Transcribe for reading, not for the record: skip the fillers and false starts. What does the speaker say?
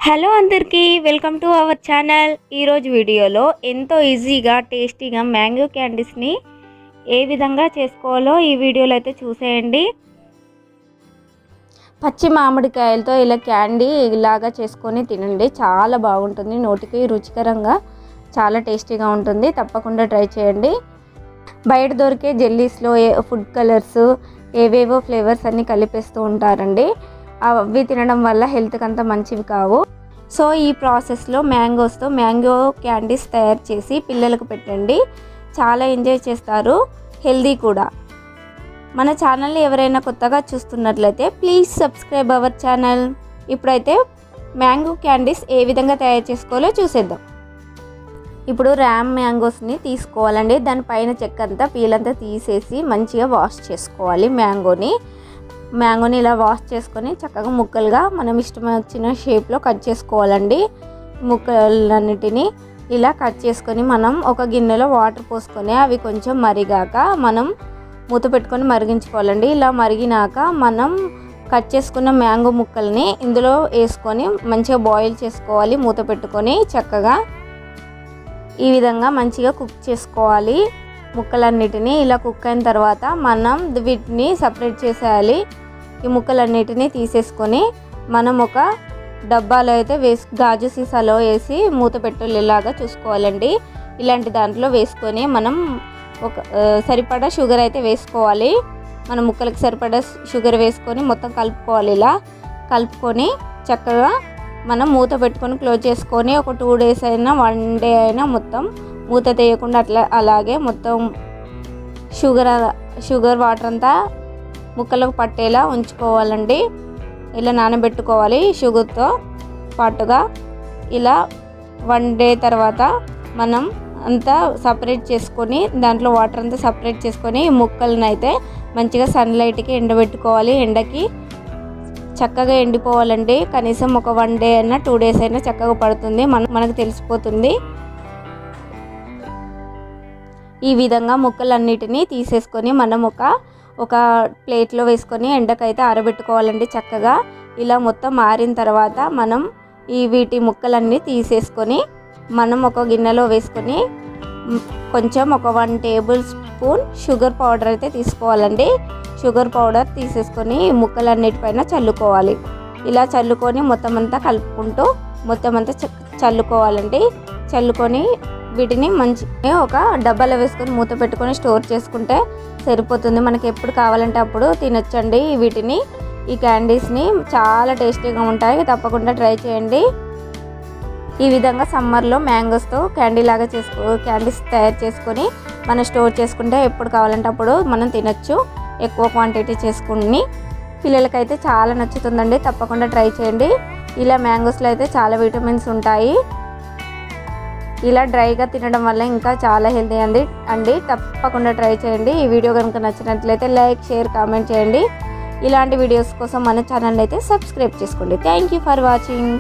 Hello అందరికీ welcome to our channel. ఈరోజు వీడియోలో ఎంతో ఈజీగా టేస్టీగా మ్యాంగో క్యాండీస్ని ఏ విధంగా చేసుకోవాలో ఈ వీడియోలో అయితే చూసేయండి. పచ్చి మామిడికాయలతో ఇలా క్యాండీ ఇలాగా చేసుకొని తినండి, చాలా బాగుంటుంది. నోటికి రుచికరంగా చాలా టేస్టీగా ఉంటుంది. తప్పకుండా ట్రై చేయండి. బయట దొరికే జెల్లీస్లో ఫుడ్ కలర్స్ ఏవేవో ఫ్లేవర్స్ అన్నీ కలిపేస్తూ ఉంటారండి. అవి తినడం వల్ల హెల్త్కి అంత మంచివి కావు. సో ఈ ప్రాసెస్లో మ్యాంగోస్తో మ్యాంగో క్యాండీస్ తయారు చేసి పిల్లలకు పెట్టండి, చాలా ఎంజాయ్ చేస్తారు, హెల్దీ కూడా. మన ఛానల్ని ఎవరైనా కొత్తగా చూస్తున్నట్లయితే ప్లీజ్ సబ్స్క్రైబ్ అవర్ ఛానల్. ఇప్పుడైతే మ్యాంగో క్యాండీస్ ఏ విధంగా తయారు చేసుకోవాలో చూసేద్దాం. ఇప్పుడు ర్యామ్ మ్యాంగోస్ని తీసుకోవాలండి. దానిపైన చెక్క అంతా పీలంతా తీసేసి మంచిగా వాష్ చేసుకోవాలి. మ్యాంగోని ఇలా వాష్ చేసుకొని చక్కగా ముక్కలుగా మనం ఇష్టం వచ్చిన షేప్లో కట్ చేసుకోవాలండి. ముక్కలన్నిటిని ఇలా కట్ చేసుకొని మనం ఒక గిన్నెలో వాటర్ పోసుకొని అవి కొంచెం మరిగాక మనం మూత పెట్టుకొని మరిగించుకోవాలండి. ఇలా మరిగినాక మనం కట్ చేసుకున్న మ్యాంగో ముక్కల్ని ఇందులో వేసుకొని మంచిగా బాయిల్ చేసుకోవాలి. మూత పెట్టుకొని చక్కగా ఈ విధంగా మంచిగా కుక్ చేసుకోవాలి. ముక్కలన్నిటినీ ఇలా కుక్ అయిన తర్వాత మనం వీటిని సపరేట్ చేసేయాలి. ఈ ముక్కలన్నిటినీ తీసేసుకొని మనం ఒక డబ్బాలో అయితే గాజు సీసాలో వేసి మూత పెట్టేలాగా చూసుకోవాలండి. ఇలాంటి దాంట్లో వేసుకొని మనం ఒక సరిపడా షుగర్ అయితే వేసుకోవాలి. మన ముక్కలకు సరిపడా షుగర్ వేసుకొని మొత్తం కలుపుకోవాలి. ఇలా కలుపుకొని చక్కగా మనం మూత పెట్టుకొని క్లోజ్ చేసుకొని ఒక 2 days అయినా 1 day అయినా మొత్తం మూత తీయకుండా అలాగే మొత్తం షుగర్ వాటర్ అంతా ముక్కలకు పట్టేలా ఉంచుకోవాలండి. ఇలా నానబెట్టుకోవాలి షుగర్తో పాటుగా. ఇలా 1 day తర్వాత మనం అంతా సపరేట్ చేసుకొని దాంట్లో వాటర్ అంతా సపరేట్ చేసుకొని ఈ ముక్కలను అయితే మంచిగా సన్లైట్కి ఎండబెట్టుకోవాలి. ఎండకి చక్కగా ఎండిపోవాలండి. కనీసం ఒక 1 day అయినా 2 days అయినా చక్కగా పడుతుంది, మనకు తెలిసిపోతుంది. ఈ విధంగా ముక్కలన్నిటినీ తీసేసుకొని మనం ఒక ప్లేట్లో వేసుకొని ఎండకైతే ఆరబెట్టుకోవాలండి చక్కగా. ఇలా మొత్తం ఆరిన తర్వాత మనం వీటి ముక్కలన్నీ తీసేసుకొని మనం ఒక గిన్నెలో వేసుకొని కొంచెం ఒక 1 tablespoon షుగర్ పౌడర్ అయితే తీసుకోవాలండి. షుగర్ పౌడర్ తీసేసుకొని ముక్కలన్నిటిపైన చల్లుకోవాలి. ఇలా చల్లుకొని మొత్తం అంతా కలుపుకుంటూ మొత్తం అంతా చల్లుకోవాలండి. చల్లుకొని వీటిని మంచిగా ఒక డబ్బాలో వేసుకొని మూత పెట్టుకొని స్టోర్ చేసుకుంటే సరిపోతుంది. మనకి ఎప్పుడు కావాలంటే అప్పుడు తినొచ్చండి. ఈ క్యాండీస్ని చాలా టేస్టీగా ఉంటాయి, తప్పకుండా ట్రై చేయండి. ఈ విధంగా సమ్మర్లో మ్యాంగోస్తో క్యాండీస్ తయారు చేసుకొని మనం స్టోర్ చేసుకుంటే ఎప్పుడు కావాలంటే అప్పుడు మనం తినొచ్చు. ఎక్కువ క్వాంటిటీ చేసుకుని పిల్లలకైతే చాలా నచ్చుతుందండి, తప్పకుండా ట్రై చేయండి. ఇలా మ్యాంగోస్లో అయితే చాలా విటమిన్స్ ఉంటాయి. ఇలా డ్రైగా తినడం వల్ల ఇంకా చాలా హెల్తీ అండి. తప్పకుండా ట్రై చేయండి. ఈ వీడియో కనుక నచ్చినట్లయితే లైక్, షేర్, కామెంట్ చేయండి. ఇలాంటి వీడియోస్ కోసం మన ఛానల్ అయితే సబ్స్క్రైబ్ చేసుకోండి. Thank you for watching.